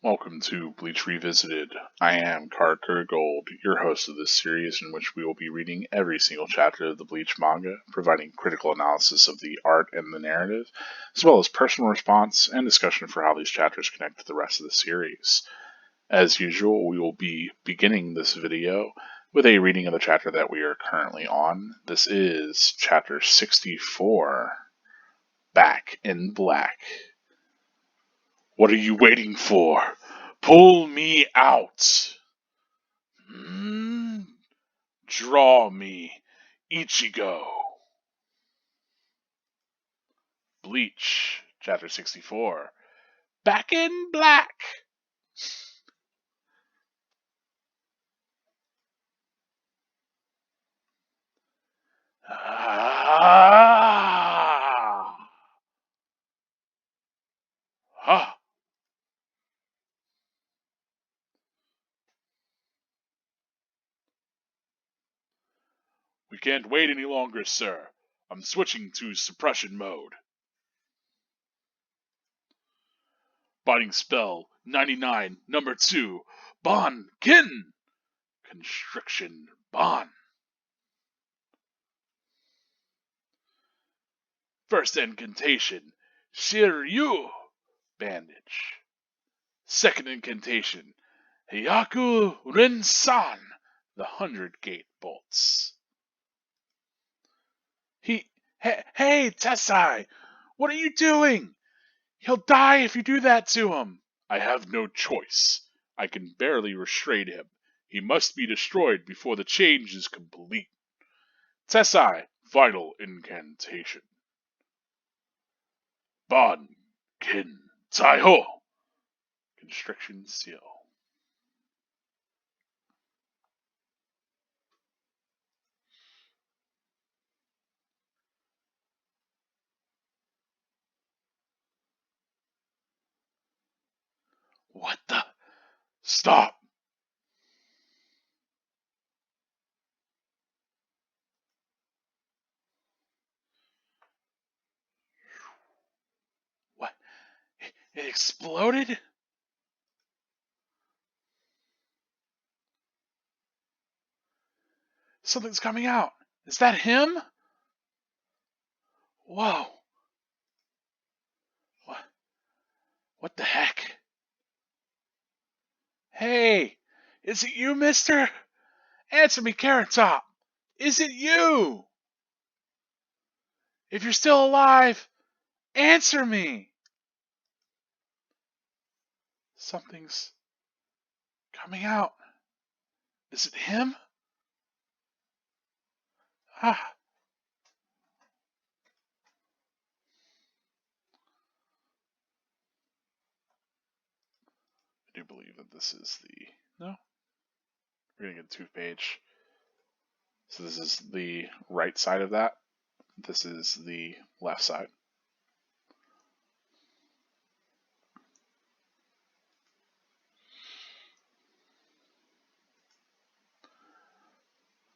Welcome to Bleach Revisited. I am Carter Gold, your host of this series in which we will be reading every single chapter of the Bleach manga, providing critical analysis of the art and the narrative, as well as personal response and discussion for how these chapters connect to the rest of the series. As usual, we will be beginning this video with a reading of the chapter that we are currently on. This is chapter 64, Back in Black. What are you waiting for? Pull me out! Draw me, Ichigo. Bleach, chapter 64. Back in Black! We can't wait any longer, sir. I'm switching to suppression mode. Binding spell 99, number 2. Bon Kin! Constriction Bon. First incantation, Shiryu, bandage. Second incantation, Hyaku Rinsan, the 100-gate bolts. Hey, Tessai, what are you doing? He'll die if you do that to him. I have no choice. I can barely restrain him. He must be destroyed before the change is complete. Tessai, final incantation. Bon Kin Taiho, constriction seal. What the? Stop! What? It exploded? Something's coming out. Is that him? Whoa. What the heck? Hey, is it you, mister? Answer me, Carrot Top. Is it you? If you're still alive, answer me. Something's coming out. Is it him? I do believe that this is the... No? We're going to get a 2-page. So this is the right side of that. This is the left side.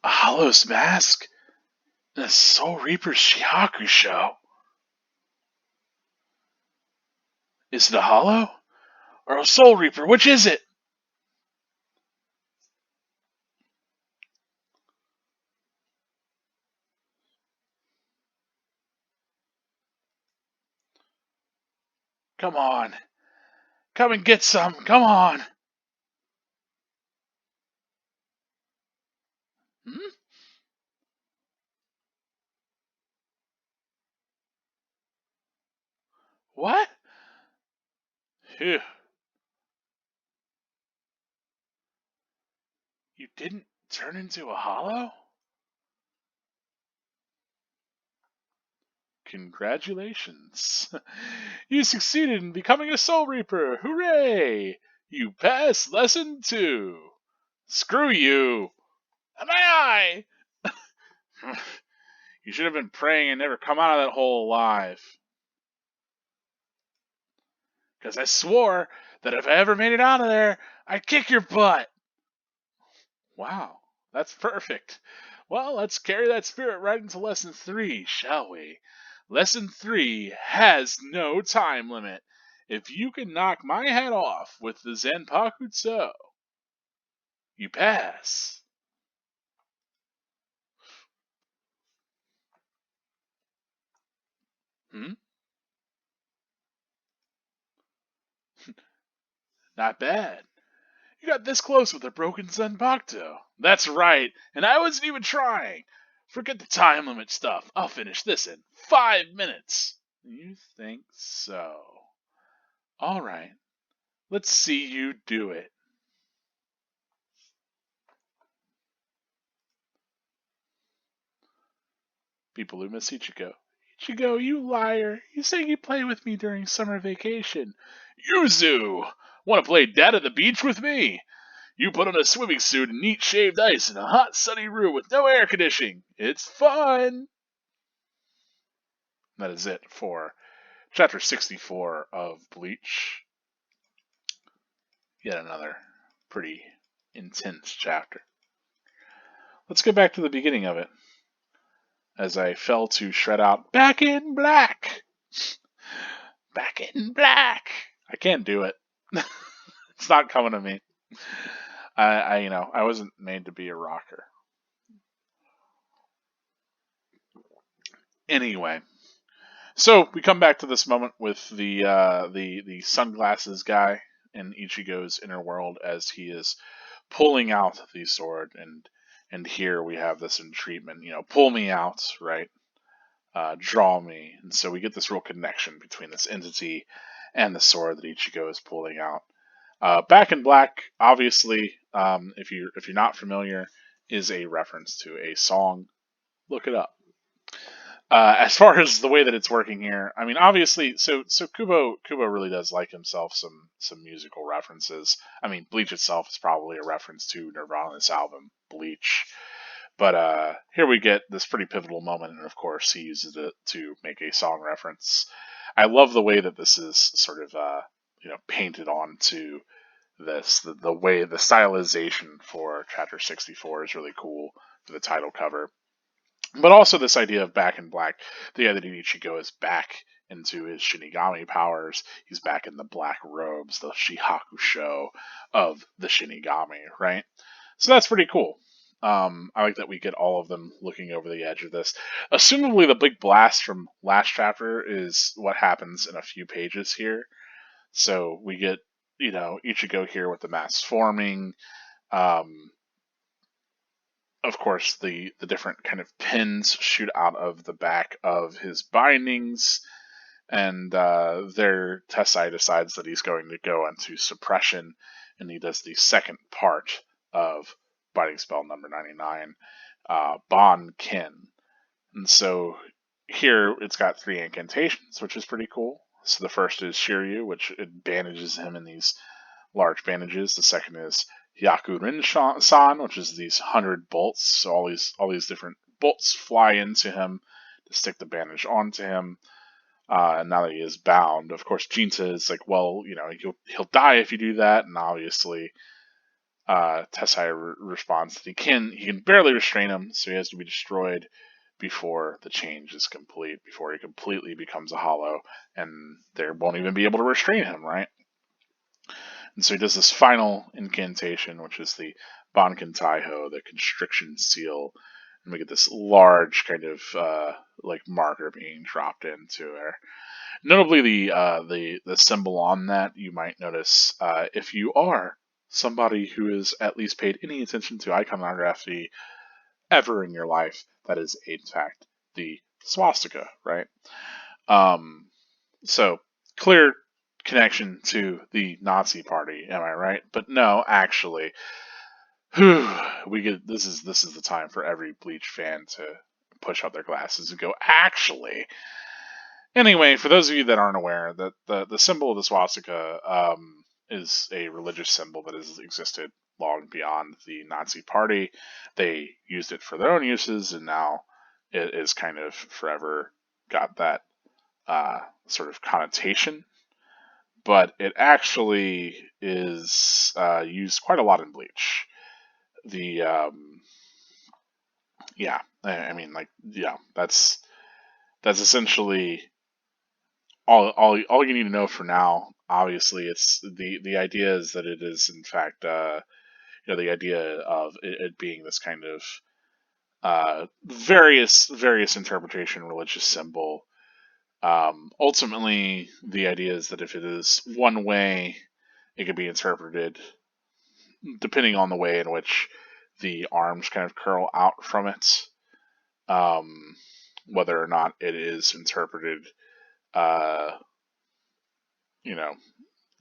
A Hollow's mask? And a Soul Reaper Shihaku show? Is it a Hollow? Or a Soul Reaper? Which is it? Come on. Come and get some. Come on. What? Phew. You didn't turn into a Hollow? Congratulations. You succeeded in becoming a Soul Reaper. Hooray! You passed lesson 2. Screw you. And I. You should have been praying and never come out of that hole alive. Because I swore that if I ever made it out of there, I'd kick your butt. Wow, that's perfect. Well, let's carry that spirit right into lesson 3, shall we? Lesson 3 has no time limit. If you can knock my head off with the Zanpakuto, you pass. Hmm? Not bad. You got this close with a broken Zanpakuto. That's right, and I wasn't even trying. Forget the time limit stuff. I'll finish this in 5 minutes. You think so? Alright, let's see you do it. People who miss Ichigo. Ichigo, you liar. You say you play with me during summer vacation. Yuzu! Want to play dead at the beach with me? You put on a swimming suit and eat shaved ice in a hot, sunny room with no air conditioning. It's fun! That is it for Chapter 64 of Bleach. Yet another pretty intense chapter. Let's go back to the beginning of it. As I fell to shred out, back in black! Back in black! I can't do it. It's not coming to me. I wasn't made to be a rocker. Anyway, so we come back to this moment with the sunglasses guy in Ichigo's inner world as he is pulling out the sword, and here we have this entreatment. Pull me out, right? Draw me, and so we get this real connection between this entity and the sword that Ichigo is pulling out. Back in Black, obviously, if you're not familiar, is a reference to a song. Look it up. As far as the way that it's working here, I mean, obviously, so Kubo really does like himself some musical references. I mean, Bleach itself is probably a reference to Nirvana's album Bleach, but here we get this pretty pivotal moment, and of course, he uses it to make a song reference. I love the way that this is sort of painted onto this. The way the stylization for Chapter 64 is really cool for the title cover. But also this idea of back in black, the idea that Ichigo is back into his Shinigami powers. He's back in the black robes, the Shihakusho of the Shinigami, right? So that's pretty cool. I like that we get all of them looking over the edge of this. Assumably, the big blast from last chapter is what happens in a few pages here. So we get, Ichigo here with the mass forming. Um, of course, the different kind of pins shoot out of the back of his bindings, and there Tessai decides that he's going to go into suppression, and he does the second part of binding spell number 99, Bon Kin. And so here it's got 3 incantations, which is pretty cool. So the first is Shiryu, which it bandages him in these large bandages. The second is Yakurin-san, which is these 100 bolts. So all these different bolts fly into him to stick the bandage onto him. And now that he is bound, of course, Jinta is like, well, he'll die if you do that. And obviously, Tessai responds that he can barely restrain him, so he has to be destroyed before the change is complete, before he completely becomes a hollow, and they won't even be able to restrain him, right? And so he does this final incantation, which is the Banken Taiho, the Constriction Seal, and we get this large kind of like marker being dropped into there. Notably, the symbol on that you might notice if you are somebody who has at least paid any attention to iconography ever in your life, that is in fact the swastika, right? So clear connection to the Nazi party, am I right? But no, actually, we get this is the time for every Bleach fan to push out their glasses and go, actually. Anyway, for those of you that aren't aware, that the symbol of the swastika is a religious symbol that has existed long beyond the Nazi party. They used it for their own uses, and now it is kind of forever got that sort of connotation. But it actually is used quite a lot in Bleach. The yeah, I mean, like, yeah, that's essentially all you need to know for now. obviously, it's the idea is that it is in fact, the idea of it being this kind of various interpretation religious symbol. Ultimately, the idea is that if it is one way, it can be interpreted depending on the way in which the arms kind of curl out from it. Um, Whether or not it is interpreted, uh, you know,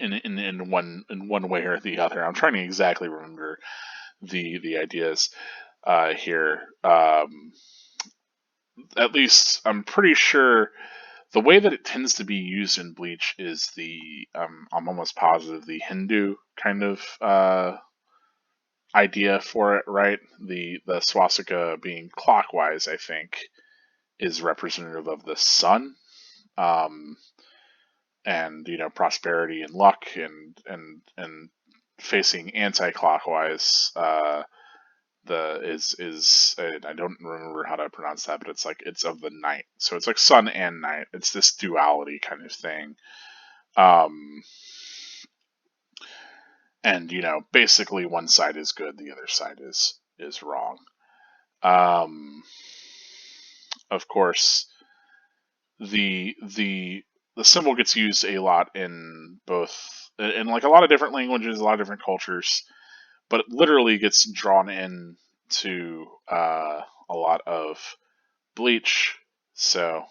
in one way or the other. I'm trying to exactly remember the ideas here. At least I'm pretty sure the way that it tends to be used in Bleach is I'm almost positive the Hindu kind of idea for it, right? The swastika being clockwise, I think, is representative of the sun, um, and prosperity and luck, and facing anti-clockwise. The is I don't remember how to pronounce that, but it's like it's of the night, so it's like sun and night. It's this duality kind of thing. Um, and basically one side is good, the other side is wrong. Um, of course, the symbol gets used a lot in like a lot of different languages, a lot of different cultures, but it literally gets drawn in to a lot of Bleach. So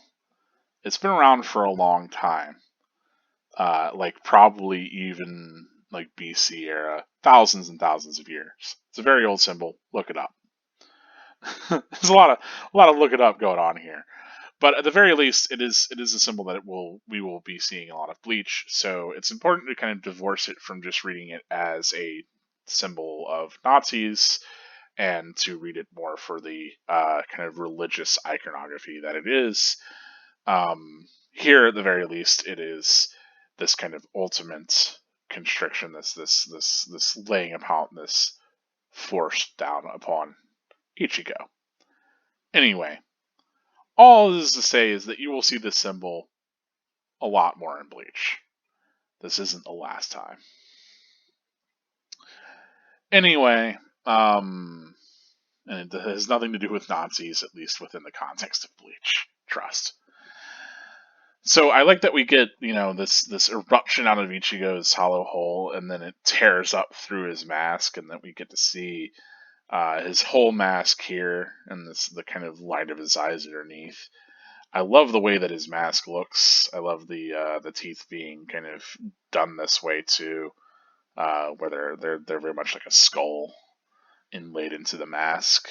it's been around for a long time, like probably even like BC era, thousands and thousands of years. It's a very old symbol. Look it up. There's a lot of look it up going on here. But at the very least, it is a symbol that we will be seeing a lot of Bleach. So it's important to kind of divorce it from just reading it as a symbol of Nazis, and to read it more for the kind of religious iconography that it is. Here, at the very least, it is this kind of ultimate constriction, this laying upon, this force down upon Ichigo. Anyway, all this is to say is that you will see this symbol a lot more in Bleach. This isn't the last time. Anyway, and it has nothing to do with Nazis, at least within the context of Bleach. Trust. So I like that we get, this eruption out of Ichigo's hollow hole, and then it tears up through his mask, and then we get to see his whole mask here, and the kind of light of his eyes underneath. I love the way that his mask looks. I love the teeth being kind of done this way too, where they're very much like a skull inlaid into the mask.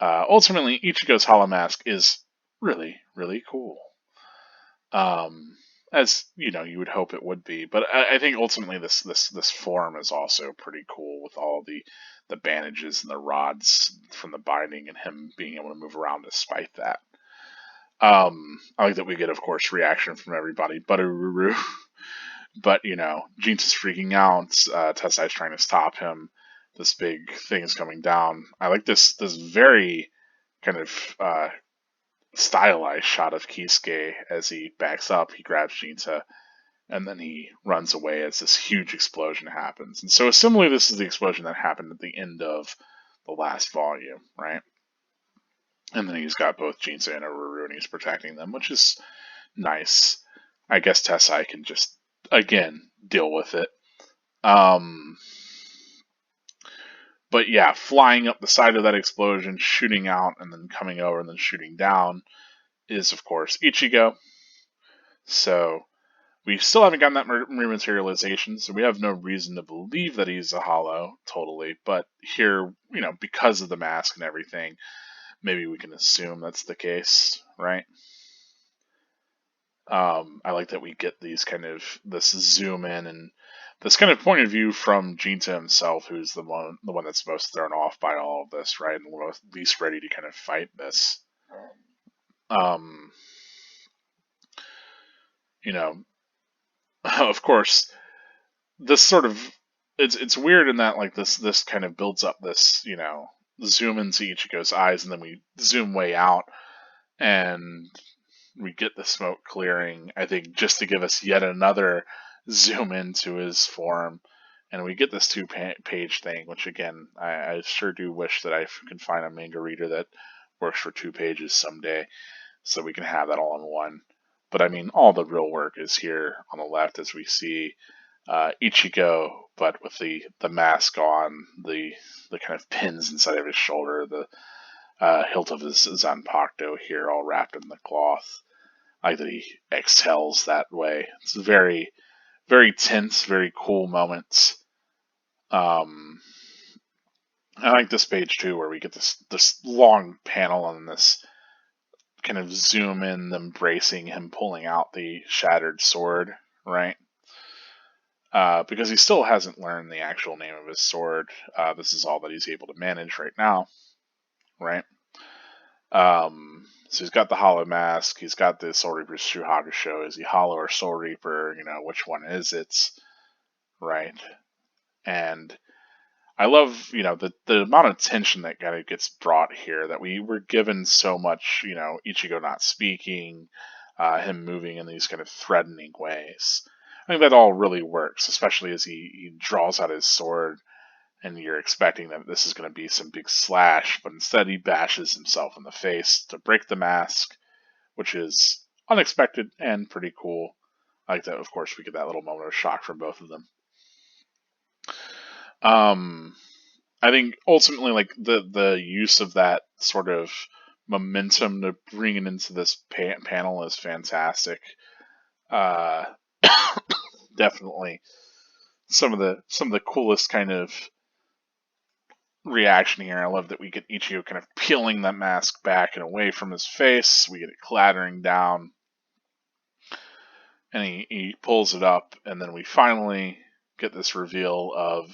Ultimately, Ichigo's hollow mask is really, really cool. As you would hope it would be, but I think ultimately this form is also pretty cool, with all the bandages and the rods from the binding, and him being able to move around despite that. I like that we get, of course, reaction from everybody but Ururu. But Jinta's freaking out. Tessai's trying to stop him. This big thing is coming down. I like this very kind of stylized shot of Kisuke as he backs up. He grabs Jinta, and then he runs away as this huge explosion happens. And so, similarly, this is the explosion that happened at the end of the last volume, right? And then he's got both Jinta and Ururu, and he's protecting them, which is nice. I guess Tessai can just, again, deal with it. But yeah, flying up the side of that explosion, shooting out, and then coming over, and then shooting down is, of course, Ichigo. So we still haven't gotten that rematerialization, so we have no reason to believe that he's a hollow, totally. But here, because of the mask and everything, maybe we can assume that's the case, right? I like that we get this zoom in, and this kind of point of view from Jinta himself, who's the one that's most thrown off by all of this, right, and least ready to kind of fight this. Of course, this sort of it's weird in that, like, this kind of builds up this zoom into Ichigo's eyes, and then we zoom way out, and we get the smoke clearing, I think, just to give us yet another zoom into his form, and we get this two-page thing, which again, I sure do wish that I could find a manga reader that works for 2 pages someday, so we can have that all in one. But I mean, all the real work is here on the left, as we see Ichigo, but with the mask on, the kind of pins inside of his shoulder, the hilt of his Zanpakuto here, all wrapped in the cloth. I like that he exhales that way. It's very, very tense, very cool moments. Um, I like this page too, where we get this long panel and this kind of zoom in, them bracing him pulling out the shattered sword, right? Because he still hasn't learned the actual name of his sword. This is all that he's able to manage right now, right? So he's got the hollow mask. He's got the Soul Reaper's True Hakusho. Is he hollow or Soul Reaper? You know, which one is it? Right? And I love, the amount of tension that kind of gets brought here. That we were given so much, Ichigo not speaking, him moving in these kind of threatening ways. I think that all really works, especially as he draws out his sword, and you're expecting that this is going to be some big slash, but instead he bashes himself in the face to break the mask, which is unexpected and pretty cool. I like that, of course, we get that little moment of shock from both of them. I think ultimately, like the use of that sort of momentum to bring it into this panel is fantastic. Uh, Definitely some of the coolest kind of reaction here. I love that we get Ichigo kind of peeling that mask back and away from his face. We get it clattering down, and he pulls it up, and then we finally get this reveal of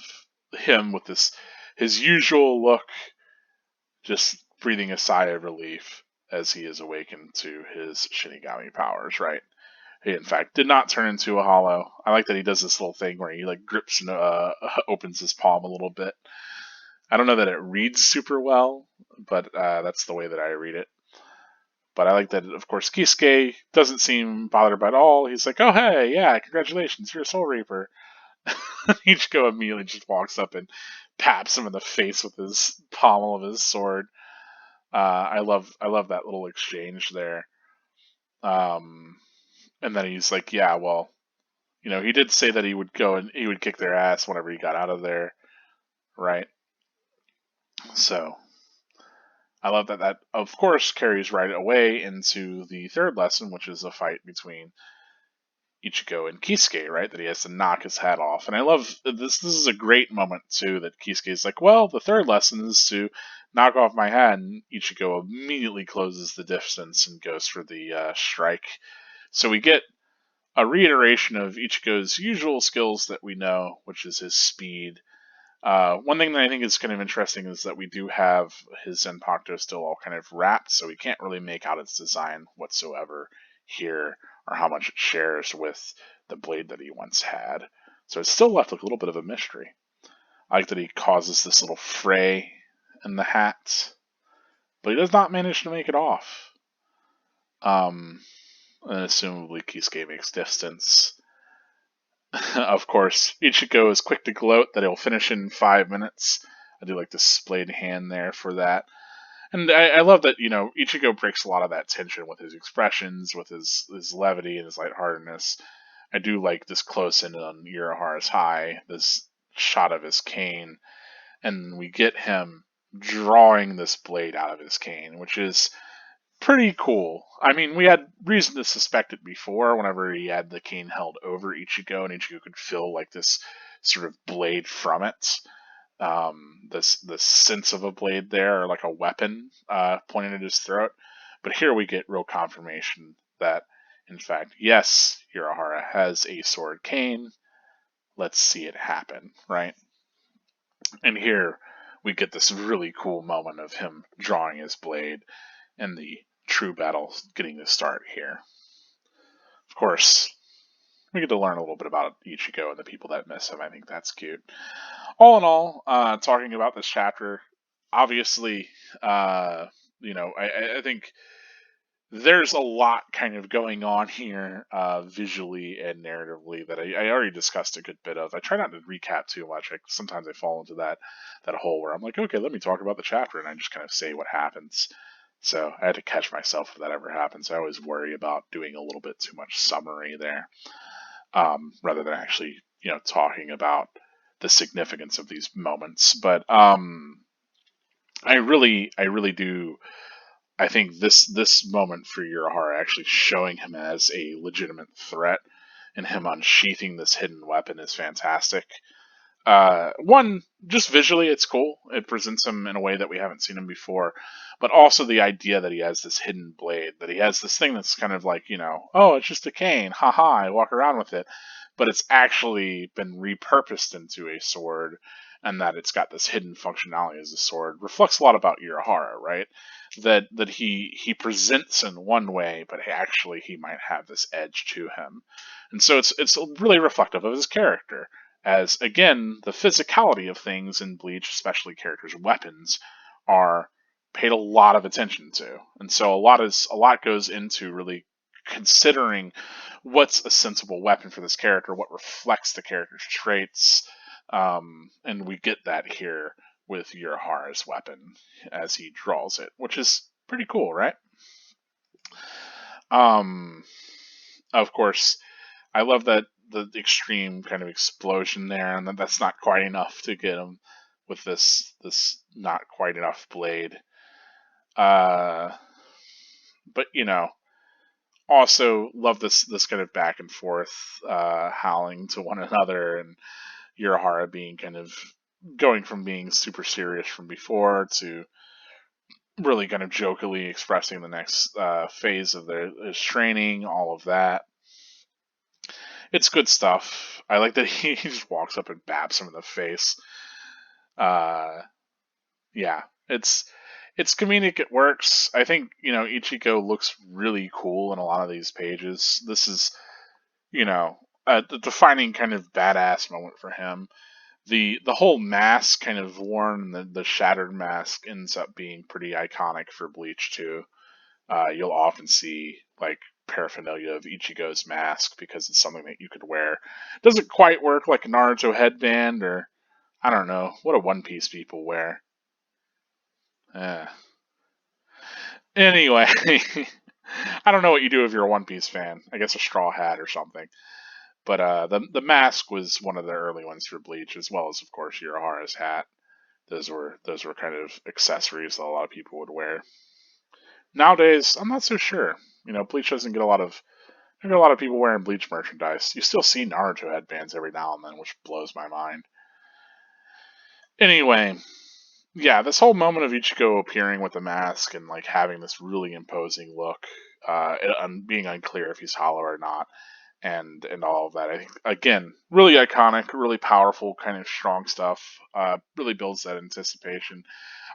him with his usual look, just breathing a sigh of relief as he is awakened to his Shinigami powers, right? He, in fact, did not turn into a hollow. I like that he does this little thing where he like grips and opens his palm a little bit. I don't know that it reads super well, but that's the way that I read it. But I like that, of course, Kisuke doesn't seem bothered by it at all. He's like, oh, hey, yeah, congratulations, you're a Soul Reaper. Ichigo immediately just walks up and paps him in the face with his pommel of his sword. I love that little exchange there. And then he's like, yeah, well, he did say that he would go and he would kick their ass whenever he got out of there, right? So I love that of course carries right away into the third lesson, which is a fight between Ichigo and Kisuke, right? That he has to knock his hat off. And I love this. This is a great moment too. That Kisuke is like, well, the third lesson is to knock off my hat, and Ichigo immediately closes the distance and goes for the strike. So we get a reiteration of Ichigo's usual skills that we know, which is his speed. One thing that I think is kind of interesting is that we do have his Zanpakuto still all kind of wrapped, so we can't really make out its design whatsoever here, or how much it shares with the blade that he once had. So it's still left like a little bit of a mystery. I like that he causes this little fray in the hat, but he does not manage to make it off. And assumably Kisuke makes distance. Of course, Ichigo is quick to gloat that he'll finish in 5 minutes. I do like the splayed hand there for that. And I love that, Ichigo breaks a lot of that tension with his expressions, with his levity and his lightheartedness. I do like this close in on Urahara's high, this shot of his cane, and we get him drawing this blade out of his cane, which is pretty cool. I mean, we had reason to suspect it before whenever he had the cane held over Ichigo, and Ichigo could feel like this sort of blade from it. This sense of a blade there, or like a weapon pointing at his throat. But here we get real confirmation that, in fact, yes, Urahara has a sword cane. Let's see it happen, right? And here we get this really cool moment of him drawing his blade and the true battle getting to start here. Of course, we get to learn a little bit about Ichigo and the people that miss him. I think that's cute. All in all, talking about this chapter, obviously, I think there's a lot kind of going on here, visually and narratively, that I already discussed a good bit of. I try not to recap too much. Sometimes I fall into that hole where I'm like, okay, let me talk about the chapter, and I just kind of say what happens. So I had to catch myself if that ever happens. I always worry about doing a little bit too much summary there, rather than actually, talking about the significance of these moments. But I really do. I think this moment for Urahara, actually showing him as a legitimate threat and him unsheathing this hidden weapon, is fantastic. One, just visually, it's cool. It presents him in a way that we haven't seen him before, but also the idea that he has this hidden blade, that he has this thing that's kind of like, oh, it's just a cane, haha, I walk around with it, but it's actually been repurposed into a sword, and that it's got this hidden functionality as a sword, reflects a lot about Urahara, right? That he presents in one way, but actually he might have this edge to him, and so it's really reflective of his character, as again the physicality of things in Bleach, especially characters' weapons, are paid a lot of attention to, and so a lot goes into really considering what's a sensible weapon for this character, what reflects the character's traits, and we get that here with Urahara's weapon as he draws it, which is pretty cool, right? Um, of course, I love that the extreme kind of explosion there, and that's not quite enough to get him with this not quite enough blade. Uh, but also love this kind of back and forth, howling to one another, and Urahara being kind of going from being super serious from before to really kind of jokingly expressing the next phase of his training, all of that. It's good stuff. I like that he just walks up and babs him in the face. Uh, yeah, it's comedic. It works. I think Ichigo looks really cool in a lot of these pages. This is you know the defining kind of badass moment for him. The whole mask kind of worn, the shattered mask, ends up being pretty iconic for Bleach too. You'll often see like paraphernalia of Ichigo's mask because it's something that you could wear. Doesn't quite work like a Naruto headband, or I don't know what do One Piece people wear. Eh. Anyway, I don't know what you do if you're a One Piece fan. I guess a straw hat or something. But the mask was one of the early ones for Bleach, as well as of course Urahara's hat. Those were kind of accessories that a lot of people would wear. Nowadays, I'm not so sure. Bleach doesn't get a lot of I get a lot of people wearing Bleach merchandise. You still see Naruto headbands every now and then, which blows my mind. Anyway, yeah, this whole moment of Ichigo appearing with a mask and like having this really imposing look, being unclear if he's hollow or not, and all of that. I think again, really iconic, really powerful, kind of strong stuff. Really builds that anticipation.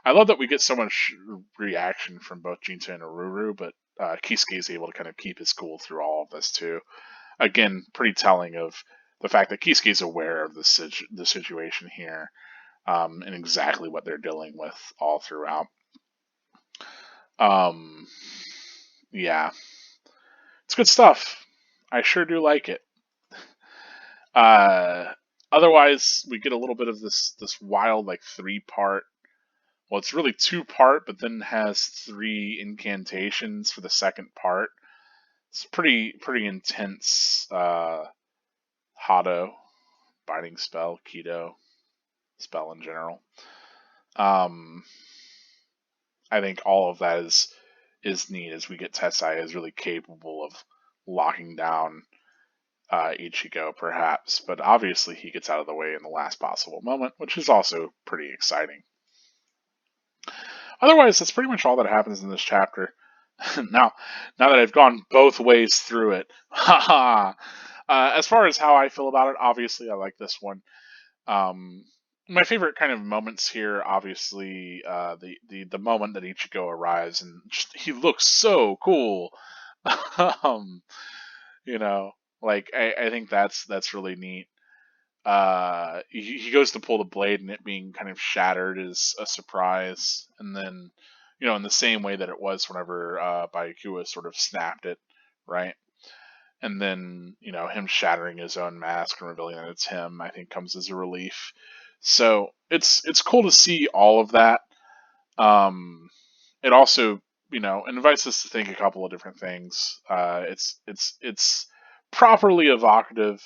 I love that we get so much reaction from both Jinta and Ururu, but Kisuke is able to kind of keep his cool through all of this too. Again, pretty telling of the fact that Kisuke is aware of the situation here, and exactly what they're dealing with all throughout. Um, yeah, it's good stuff. I sure do like it. Uh, Otherwise, we get a little bit of this wild like 3 part. Well, it's really 2 part, but then has 3 incantations for the second part. It's pretty intense. Hado, binding spell, Kido spell in general. Um, I think all of that is neat, as we get Tessai is really capable of locking down Ichigo, perhaps, but obviously he gets out of the way in the last possible moment, which is also pretty exciting. Otherwise, that's pretty much all that happens in this chapter. now, now that I've gone both ways through it, haha. As far as how I feel about it, obviously I like this one. Um, my favorite kind of moments here, obviously, the moment that Ichigo arrives and just, he looks so cool. um, you know, like I think that's really neat. He goes to pull the blade and it being kind of shattered is a surprise, and then in the same way that it was whenever Byakuya sort of snapped it, right? And then, him shattering his own mask and revealing that it's him, I think comes as a relief. So it's cool to see all of that. It also, invites us to think a couple of different things. It's properly evocative,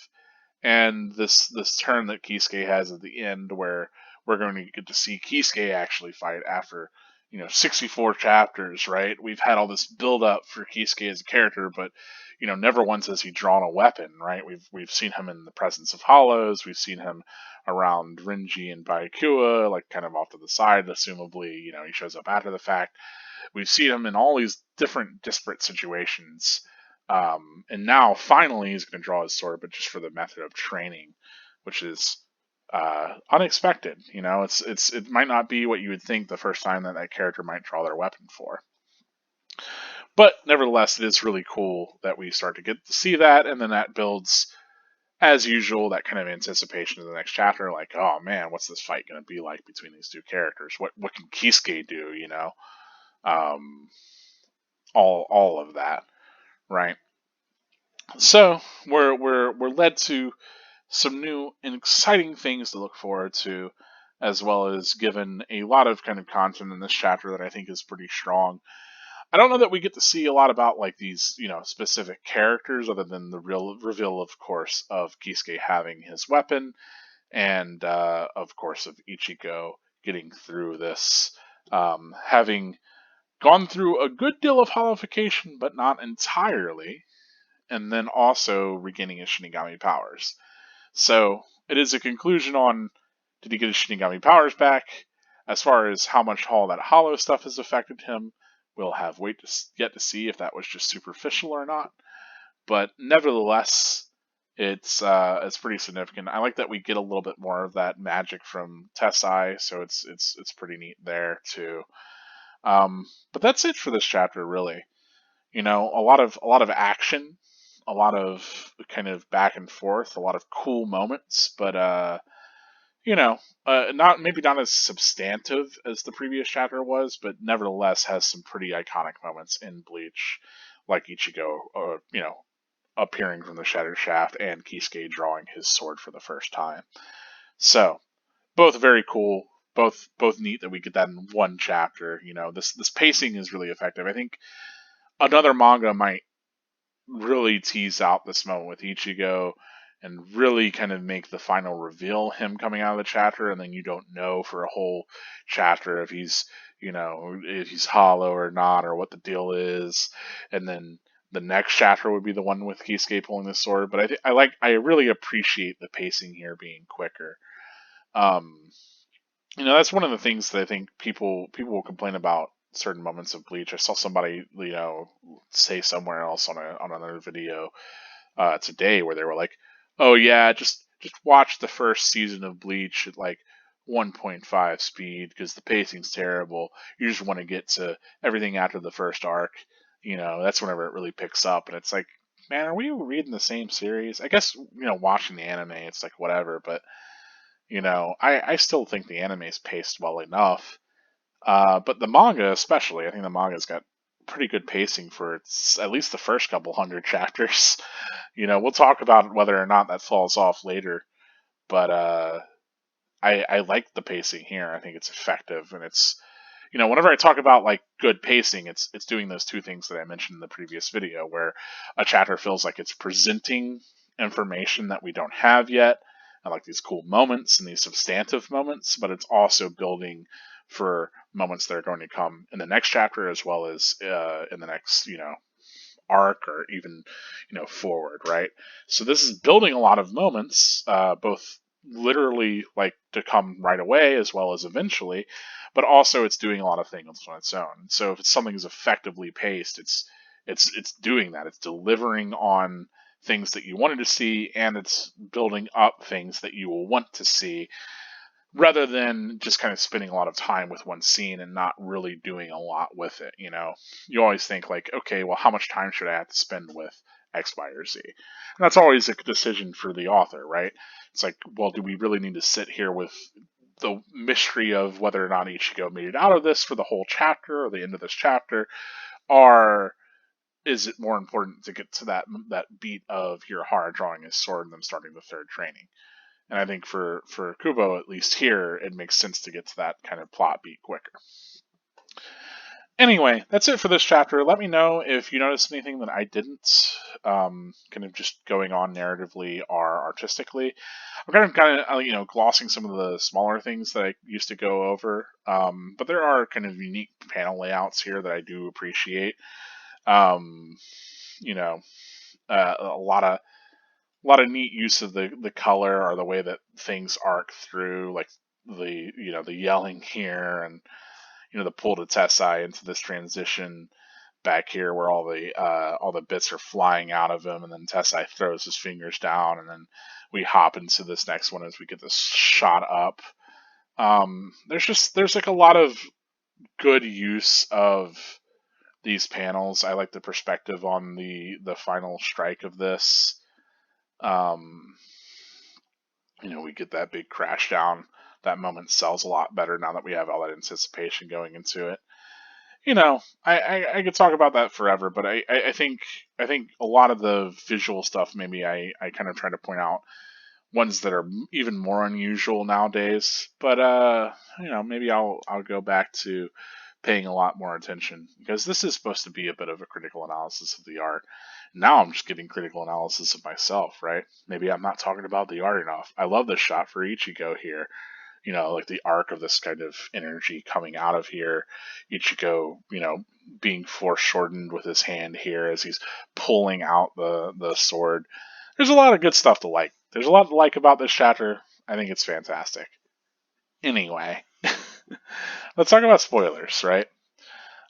and this turn that Kisuke has at the end, where we're going to get to see Kisuke actually fight after 64 chapters, right? We've had all this build up for Kisuke as a character, but never once has he drawn a weapon, right? We've seen him in the presence of Hollows, we've seen him around Renji and Byakuya, like kind of off to the side, assumably, he shows up after the fact. We've seen him in all these different disparate situations. And now finally he's going to draw his sword, but just for the method of training, which is unexpected. It might not be what you would think the first time that character might draw their weapon for. But nevertheless, it is really cool that we start to get to see that, and then that builds, as usual, that kind of anticipation of the next chapter. Like, oh man, what's this fight going to be like between these two characters? What can Kisuke do? Um, all of that, right? So we're led to some new and exciting things to look forward to, as well as given a lot of kind of content in this chapter that I think is pretty strong. I don't know that we get to see a lot about like these, specific characters, other than the real reveal, of course, of Kisuke having his weapon, and of course of Ichigo getting through this, having gone through a good deal of hollowification, but not entirely, and then also regaining his Shinigami powers. So it is a conclusion on, did he get his Shinigami powers back? As far as how much all that hollow stuff has affected him, we'll have yet to see if that was just superficial or not. But nevertheless, it's pretty significant. I like that we get a little bit more of that magic from Tessai, so it's pretty neat there too. But that's it for this chapter, really. A lot of action, a lot of kind of back and forth, a lot of cool moments, but not as substantive as the previous chapter was, but nevertheless has some pretty iconic moments in Bleach, like Ichigo, appearing from the Shattered Shaft and Kisuke drawing his sword for the first time. So both very cool, both neat that we get that in one chapter. This pacing is really effective. I think another manga might really tease out this moment with Ichigo and really kind of make the final reveal him coming out of the chapter, and then you don't know for a whole chapter if he's hollow or not, or what the deal is. And then the next chapter would be the one with Kisuke pulling the sword. But I really appreciate the pacing here being quicker. That's one of the things that I think people will complain about certain moments of Bleach. I saw somebody, say somewhere else on another video today, where they were like, "Oh yeah, just watch the first season of Bleach at like 1.5 speed because the pacing's terrible. You just want to get to everything after the first arc. That's whenever it really picks up." And it's like, man, are we reading the same series? I guess watching the anime, it's like whatever, but I still think the anime is paced well enough. But the manga, especially, I think the manga's got pretty good pacing for at least the first couple hundred chapters. We'll talk about whether or not that falls off later. But I like the pacing here. I think it's effective, and it's whenever I talk about like good pacing, it's doing those two things that I mentioned in the previous video, where a chapter feels like it's presenting information that we don't have yet, and like these cool moments and these substantive moments, but it's also building for moments that are going to come in the next chapter, as well as in the next arc, or even forward, right? So this is building a lot of moments, both literally like to come right away as well as eventually, but also it's doing a lot of things on its own. So if something is effectively paced, it's doing that. It's delivering on things that you wanted to see, and it's building up things that you will want to see, rather than just kind of spending a lot of time with one scene and not really doing a lot with it. You always think like, okay, well, how much time should I have to spend with X, Y, or Z? And that's always a decision for the author, right? It's like, well, do we really need to sit here with the mystery of whether or not Ichigo made it out of this for the whole chapter or the end of this chapter, or is it more important to get to that beat of Hirahara drawing his sword and them starting the third training? And I think for Kubo, at least here, it makes sense to get to that kind of plot beat quicker. Anyway, that's it for this chapter. Let me know if you noticed anything that I didn't, kind of just going on narratively or artistically. I'm kind of glossing some of the smaller things that I used to go over, but there are kind of unique panel layouts here that I do appreciate. You know, a lot of neat use of the color or the way that things arc through, like the the yelling here, and the pull to Tessai into this transition back here where all the bits are flying out of him, and then Tessai throws his fingers down, and then we hop into this next one as we get this shot up. There's like a lot of good use of these panels. I like the perspective on the final strike of this. We get that big crash down. That moment sells a lot better now that we have all that anticipation going into it. I could talk about that forever, but I think a lot of the visual stuff, maybe I kind of try to point out ones that are even more unusual nowadays. But maybe I'll go back to paying a lot more attention, because this is supposed to be a bit of a critical analysis of the art. Now I'm just getting critical analysis of myself, right? Maybe I'm not talking about the art enough. I love this shot for Ichigo here. Like the arc of this kind of energy coming out of here. Ichigo, being foreshortened with his hand here as he's pulling out the sword. There's a lot of good stuff to like. There's a lot to like about this chapter. I think it's fantastic. Anyway, let's talk about spoilers, right?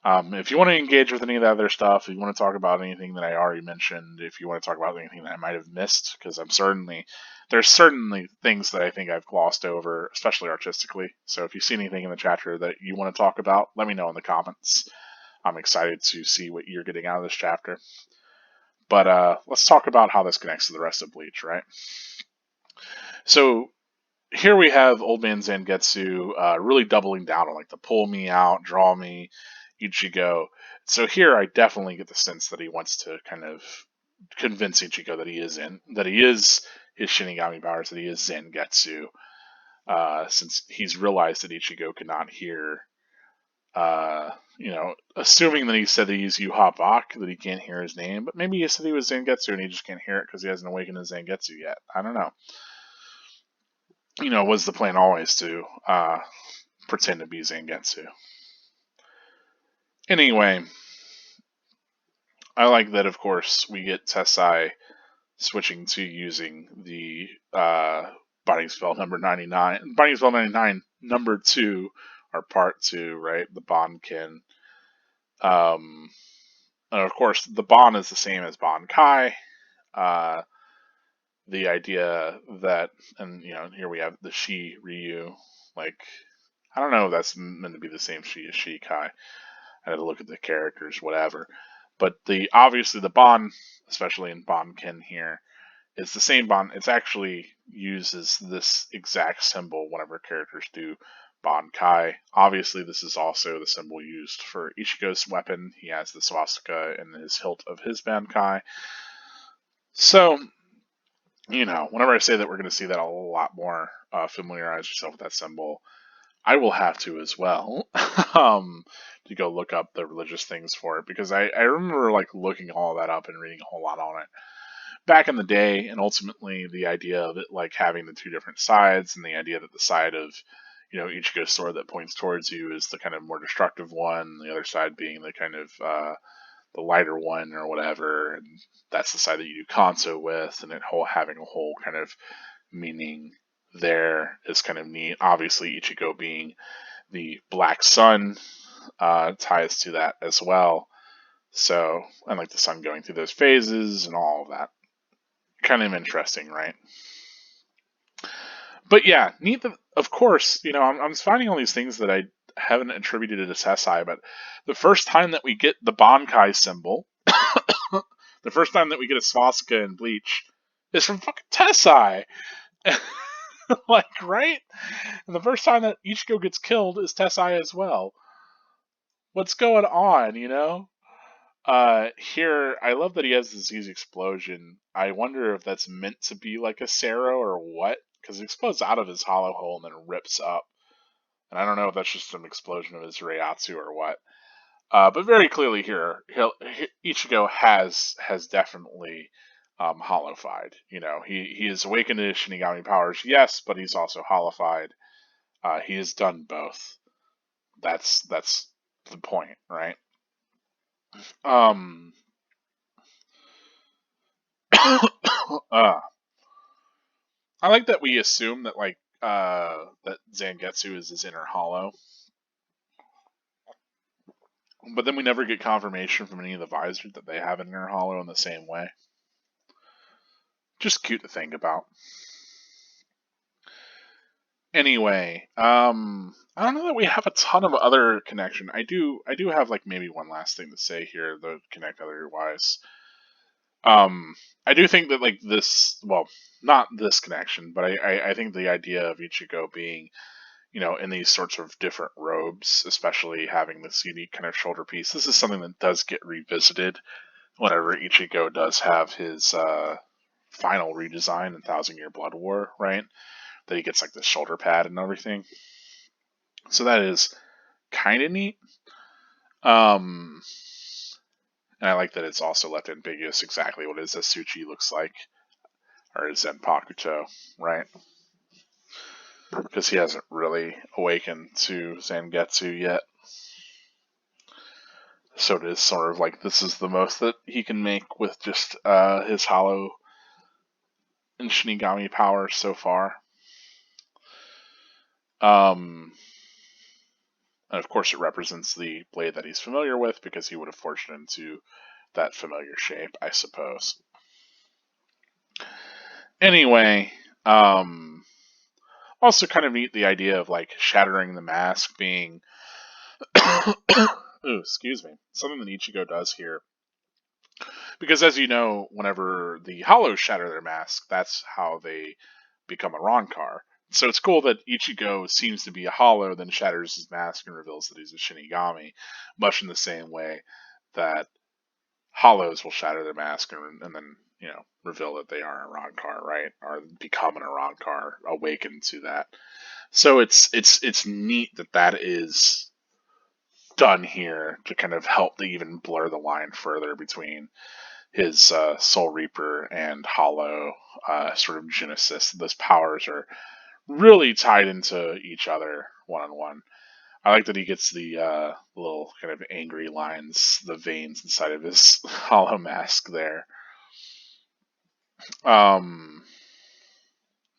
If you want to engage with any of the other stuff, if you want to talk about anything that I already mentioned, if you want to talk about anything that I might have missed, because there's certainly things that I think I've glossed over, especially artistically. So if you see anything in the chapter that you want to talk about, let me know in the comments. I'm excited to see what you're getting out of this chapter. But let's talk about how this connects to the rest of Bleach, right? So here we have Old Man Zangetsu really doubling down on like the pull me out, draw me, Ichigo. So here I definitely get the sense that he wants to kind of convince Ichigo that he is his Shinigami powers, that he is Zangetsu, since he's realized that Ichigo cannot hear. Assuming that he said that he's Yuha Bak, that he can't hear his name, but maybe he said he was Zangetsu and he just can't hear it because he hasn't awakened his Zangetsu yet. I don't know. Was the plan always to pretend to be Zangetsu? Anyway, I like that, of course, we get Tessai switching to using the Binding Spell number 99. Binding Spell 99, number 2, or part 2, right? The Banken. And of course, the Ban is the same as Bankai. The idea that, and here we have the Shi Ryu. Like, I don't know if that's meant to be the same Shi as Shikai. I had to look at the characters, whatever. But obviously the Ban, especially in Banken here, is the same Ban. It's actually uses this exact symbol whenever characters do Bankai. Obviously, this is also the symbol used for Ichigo's weapon. He has the swastika in his hilt of his Bankai. So, whenever I say that we're going to see that a lot more, familiarize yourself with that symbol, I will have to as well, to go look up the religious things for it, because I remember like looking all that up and reading a whole lot on it back in the day, and ultimately the idea of it like having the two different sides, and the idea that the side of Ichigo's sword that points towards you is the kind of more destructive one, the other side being the kind of the lighter one or whatever, and that's the side that you do Kanso with, and it having a whole kind of meaning there is kind of neat. Obviously, Ichigo being the Black Sun ties to that as well. So, and like the sun going through those phases and all of that. Kind of interesting, right? But yeah, neat that, of course, I'm finding all these things that I haven't attributed to Tessai, but the first time that we get the Bankai symbol, the first time that we get a swastika in Bleach, is from fucking Tessai. Like, right? And the first time that Ichigo gets killed is Tessai as well. What's going on, you know? Here, I love that he has this huge explosion. I wonder if that's meant to be like a Sero or what, because it explodes out of his hollow hole and then rips up. And I don't know if that's just an explosion of his Reiatsu or what. But very clearly here, Ichigo has definitely hollowified. You know, he is awakened to his Shinigami powers, yes, but he's also hollowified. He has done both. That's the point, right? Um, uh, I like that we assume that that Zangetsu is his inner hollow, but then we never get confirmation from any of the visors that they have an inner hollow in the same way. Just cute to think about. Anyway, I don't know that we have a ton of other connection. I do have like maybe one last thing to say here, though connect otherwise. I do think that like this, well, not this connection, but I think the idea of Ichigo being, you know, in these sorts of different robes, especially having this unique kind of shoulder piece, this is something that does get revisited whenever Ichigo does have his final redesign in Thousand Year Blood War, right? That he gets like the shoulder pad and everything. So that is kind of neat. Um, and I like that it's also left ambiguous exactly what his Asuchi looks like, or his Zenpakuto, right? Because he hasn't really awakened to Zangetsu yet. So it is sort of like this is the most that he can make with just his hollow and Shinigami power so far. And of course, it represents the blade that he's familiar with because he would have forged it into that familiar shape, I suppose. Anyway, also kind of neat the idea of like shattering the mask being, ooh, excuse me, something that Ichigo does here. Because as you know, whenever the Hollows shatter their mask, that's how they become a Ronkar. So it's cool that Ichigo seems to be a Hollow, then shatters his mask and reveals that he's a Shinigami, much in the same way that Hollows will shatter their mask and then, you know, reveal that they are a Ronkar, right? Or become an Ronkar, awaken to that. So it's neat that that is done here to kind of help to even blur the line further between his Soul Reaper and Hollow sort of Genesis. Those powers are really tied into each other one on one. I like that he gets the little kind of angry lines, the veins inside of his hollow mask there.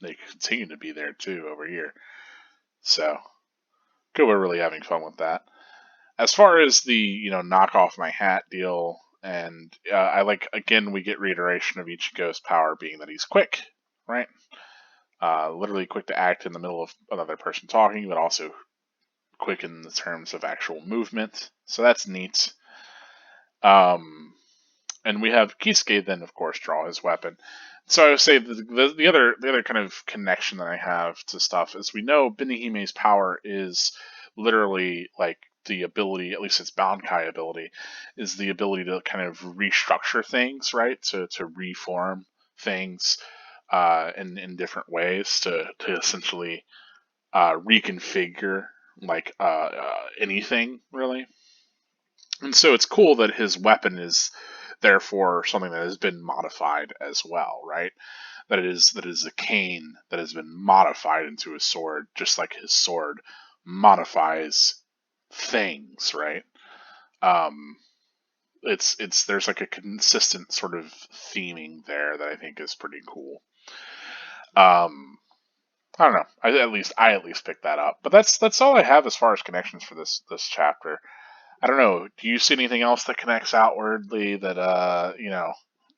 They continue to be there too over here. So, good, we're really having fun with that. As far as the, you know, knock off my hat deal, and I like, again, we get reiteration of Ichigo's power being that he's quick, right? Literally quick to act in the middle of another person talking, but also quick in the terms of actual movement. So that's neat. And we have Kisuke then, of course, draw his weapon. So I would say the other kind of connection that I have to stuff is we know Benihime's power is literally like the ability, at least its Bankai ability, is the ability to kind of restructure things, right? To reform things in different ways to essentially reconfigure like anything really. And so it's cool that his weapon is therefore something that has been modified as well, right? That is a cane that has been modified into a sword, just like his sword modifies things, right? Um, it's there's like a consistent sort of theming there that I think is pretty cool. Um, I don't know. I at least picked that up, but that's all I have as far as connections for this chapter. I don't know. Do you see anything else that connects outwardly that you know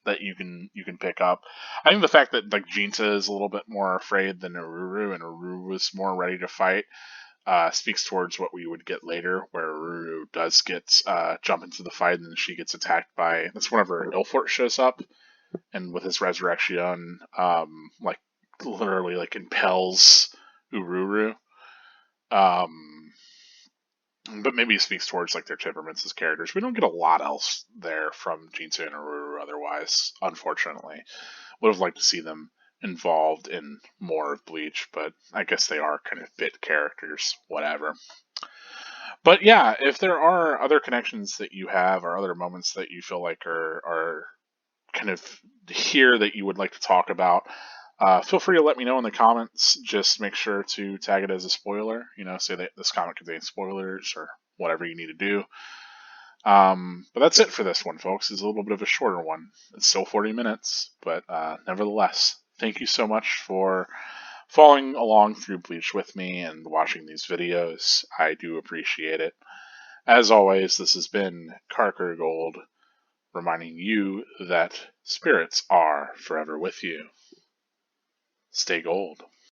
that you can pick up? I think the fact that like Jinta is a little bit more afraid than Ururu, and Ururu is more ready to fight, speaks towards what we would get later, where Ururu does get jump into the fight, and then she gets attacked by. That's whenever Ilfort shows up, and with his resurrection, like literally like impels Ururu. But maybe it speaks towards like their temperaments as characters. We don't get a lot else there from Jinsu and Ururu otherwise, unfortunately. Would have liked to see them involved in more of Bleach, but I guess they are kind of bit characters, whatever. But yeah, if there are other connections that you have or other moments that you feel like are kind of here that you would like to talk about, feel free to let me know in the comments. Just make sure to tag it as a spoiler. Say that this comic contains spoilers or whatever you need to do. But that's it for this one, folks. It's a little bit of a shorter one. It's still 40 minutes, but nevertheless, thank you so much for following along through Bleach with me and watching these videos. I do appreciate it. As always, this has been Carker Gold, reminding you that spirits are forever with you. Stay gold.